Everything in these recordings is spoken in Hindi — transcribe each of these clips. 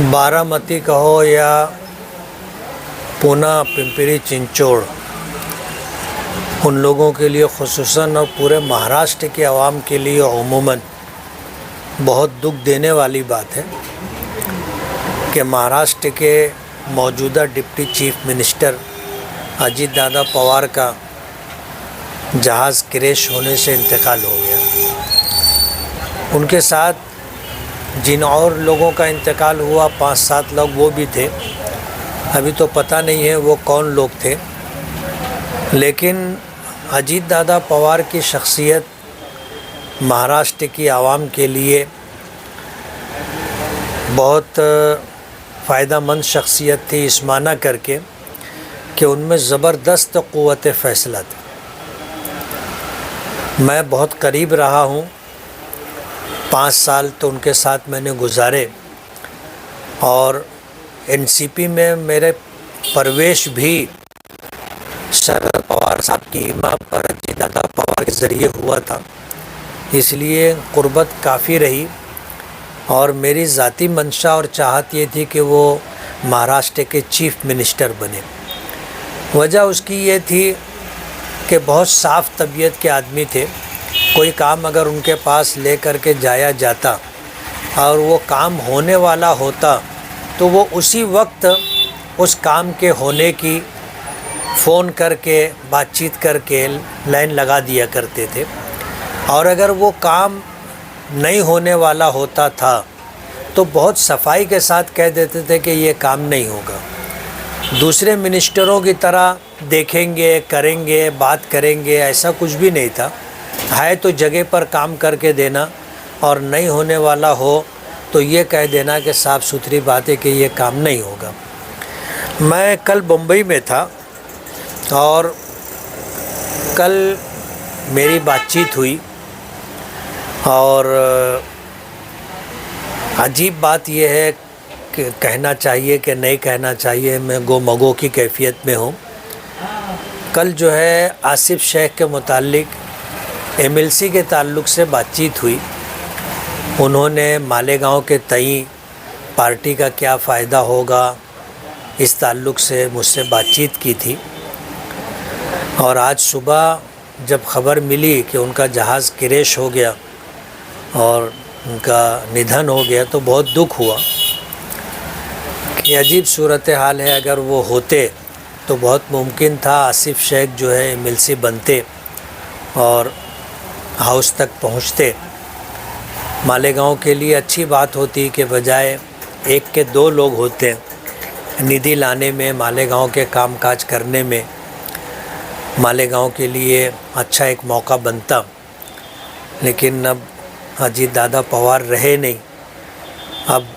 बारामती कहो या पूना पिंपरी चिंचोड़, उन लोगों के लिए ख़ुसूसन और पूरे महाराष्ट्र के आवाम के लिए अमूमन बहुत दुख देने वाली बात है कि महाराष्ट्र के मौजूदा deputy chief minister Ajit Dada Pawar का जहाज़ क्रैश होने से इंतकाल हो गया। उनके साथ जिन और लोगों का इंतकाल हुआ 5-7 लोग वो भी थे, अभी तो पता नहीं है वो कौन लोग थे। लेकिन अजीत दादा पवार की शख्सियत महाराष्ट्र की आवाम के लिए बहुत फ़ायदेमंद शख्सियत थी, इस माना करके कि उनमें ज़बरदस्त क़ुव्वत फ़ैसला थी। मैं बहुत करीब रहा हूँ, 5 साल तो उनके साथ मैंने गुजारे और एनसीपी में मेरे प्रवेश भी शरद पवार साहब की हिम्मत पर अजीत दादा पवार के ज़रिए हुआ था, इसलिए क़ुर्बत काफ़ी रही। और मेरी ज़ाती मंशा और चाहत ये थी कि वो महाराष्ट्र के चीफ मिनिस्टर बने। वजह उसकी ये थी कि बहुत साफ़ तबीयत के आदमी थे। कोई काम अगर उनके पास ले कर के जाया जाता और वो काम होने वाला होता तो वो उसी वक्त उस काम के होने की फ़ोन करके बातचीत करके लाइन लगा दिया करते थे। और अगर वो काम नहीं होने वाला होता था तो बहुत सफाई के साथ कह देते थे कि ये काम नहीं होगा। दूसरे मिनिस्टरों की तरह देखेंगे, करेंगे, बात करेंगे, ऐसा कुछ भी नहीं था। है तो जगह पर काम करके देना, और नहीं होने वाला हो तो ये कह देना कि साफ़ सुथरी बात है कि ये काम नहीं होगा। मैं कल मुंबई में था और कल मेरी बातचीत हुई और अजीब बात यह है कि कहना चाहिए कि नहीं कहना चाहिए, मैं गो मगो की कैफियत में हूँ। कल जो है आसिफ शेख के मुतालिक एमएलसी के ताल्लुक़ से बातचीत हुई। उन्होंने मालेगांव के तई पार्टी का क्या फ़ायदा होगा इस ताल्लुक़ से मुझसे बातचीत की थी। और आज सुबह जब ख़बर मिली कि उनका जहाज़ क्रैश हो गया और उनका निधन हो गया तो बहुत दुख हुआ कि अजीब सूरत हाल है। अगर वो होते तो बहुत मुमकिन था आसिफ शेख जो है एमएलसी बनते और हाउस तक पहुंचते। मालेगांव के लिए अच्छी बात होती कि बजाय 1 के 2 लोग होते निधि लाने में, मालेगांव के कामकाज करने में, मालेगांव के लिए अच्छा एक मौका बनता। लेकिन अब अजीत दादा पवार रहे नहीं। अब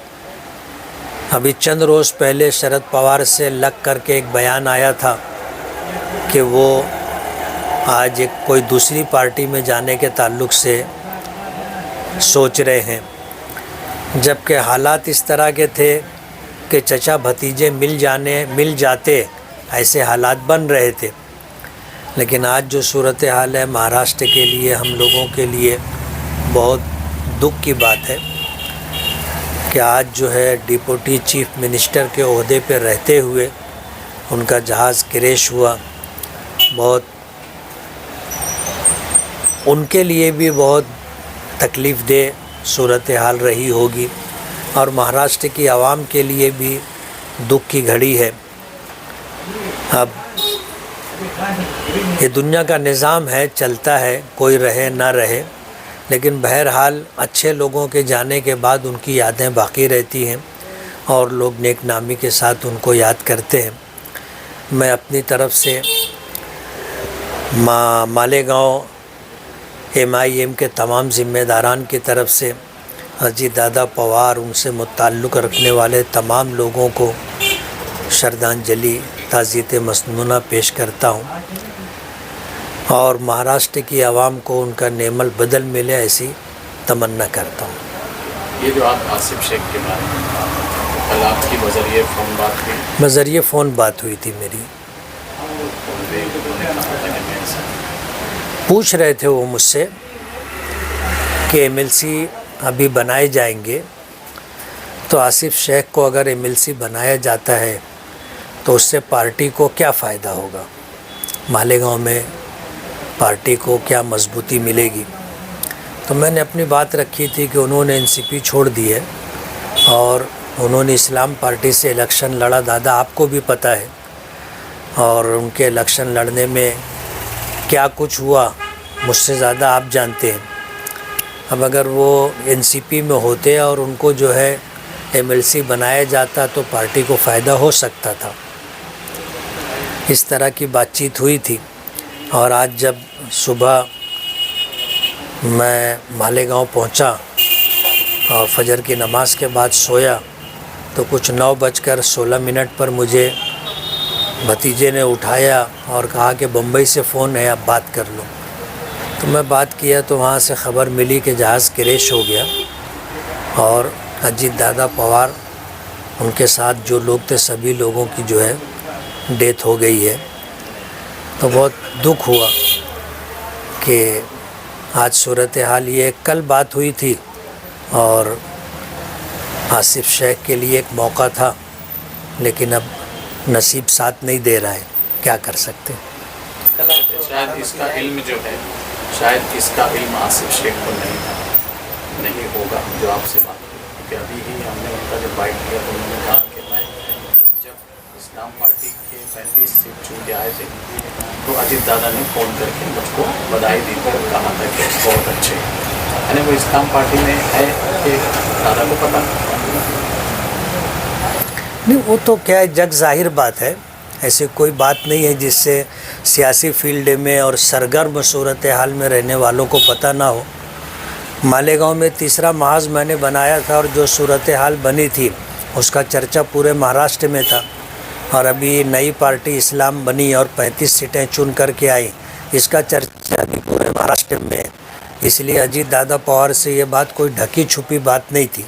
अभी चंद रोज़ पहले शरद पवार से लग करके एक बयान आया था कि वो आज एक कोई दूसरी पार्टी में जाने के ताल्लुक़ से सोच रहे हैं, जबकि हालात इस तरह के थे कि चचा भतीजे मिल जाते, ऐसे हालात बन रहे थे। लेकिन आज जो सूरत हाल है महाराष्ट्र के लिए, हम लोगों के लिए बहुत दुख की बात है कि आज जो है डिप्टी चीफ मिनिस्टर के ओहदे पर रहते हुए उनका जहाज़ क्रैश हुआ। बहुत उनके लिए भी बहुत तकलीफ़ दे सूरत हाल रही होगी और महाराष्ट्र की आवाम के लिए भी दुख की घड़ी है। अब ये दुनिया का निज़ाम है, चलता है, कोई रहे ना रहे, लेकिन बहरहाल अच्छे लोगों के जाने के बाद उनकी यादें बाकी रहती हैं और लोग नेक नामी के साथ उनको याद करते हैं। मैं अपनी तरफ से मालेगांव MIM के तमाम ज़िम्मेदारान की तरफ से अजीत दादा पवार, उनसे मुताल्लुक़ रखने वाले तमाम लोगों को श्रद्धांजलि ताज़ियत मसनूना पेश करता हूँ और महाराष्ट्र की आवाम को उनका नेमल बदल मिले ऐसी तमन्ना करता हूँ। ये जो आप आसिफ शेख के बारे में कल आपकी बज़रिए फ़ोन बात हुई? बज़रिए फ़ोन बात हुई थी मेरी। पूछ रहे थे वो मुझसे कि एमएलसी अभी बनाए जाएंगे तो आसिफ शेख को अगर एमएलसी बनाया जाता है तो उससे पार्टी को क्या फ़ायदा होगा, मालेगांव में पार्टी को क्या मजबूती मिलेगी। तो मैंने अपनी बात रखी थी कि उन्होंने एनसीपी छोड़ दी है और उन्होंने इस्लाम पार्टी से इलेक्शन लड़ा, दादा आपको भी पता है, और उनके इलेक्शन लड़ने में क्या कुछ हुआ मुझसे ज़्यादा आप जानते हैं। अब अगर वो एनसीपी में होते और उनको जो है एमएलसी बनाया जाता तो पार्टी को फ़ायदा हो सकता था। इस तरह की बातचीत हुई थी। और आज जब सुबह मैं मालेगांव पहुंचा और फजर की नमाज़ के बाद सोया तो कुछ 9:16 पर मुझे भतीजे ने उठाया और कहा कि बम्बई से फ़ोन है, आप बात कर लो। तो मैं बात किया तो वहाँ से ख़बर मिली कि जहाज़ क्रैश हो गया और अजीत दादा पवार उनके साथ जो लोग थे सभी लोगों की जो है डेथ हो गई है। तो बहुत दुख हुआ कि आज सूरत हाल ये, कल बात हुई थी और आसिफ शेख के लिए एक मौका था, लेकिन अब नसीब साथ नहीं दे रहा है, क्या कर सकते। शायद इसका इल्म जो है, शायद इसका इल्म आसिफ शेख को नहीं होगा जो आपसे बात की, क्योंकि अभी ही हमने उनका जब बाइट किया तो उन्होंने कहा कि मैं जब इस्लाम पार्टी के 35 सीट चुन के आए थे तो अजीत दादा ने फ़ोन करके मुझको बधाई दी थी और कहा था कि बहुत अच्छे, यानी वो इस्लाम पार्टी में है कि दादा को पता नहीं, वो तो क्या है, जग ज़ाहिर बात है, ऐसी कोई बात नहीं है जिससे सियासी फील्ड में और सरगर्म सूरत हाल में रहने वालों को पता ना हो। मालेगांव में तीसरा महाज मैंने बनाया था और जो सूरत हाल बनी थी उसका चर्चा पूरे महाराष्ट्र में था, और अभी नई पार्टी इस्लाम बनी और 35 सीटें चुन करके आई, इसका चर्चा भी पूरे महाराष्ट्र में है। इसलिए अजीत दादा पवार से ये बात कोई ढकी छुपी बात नहीं थी।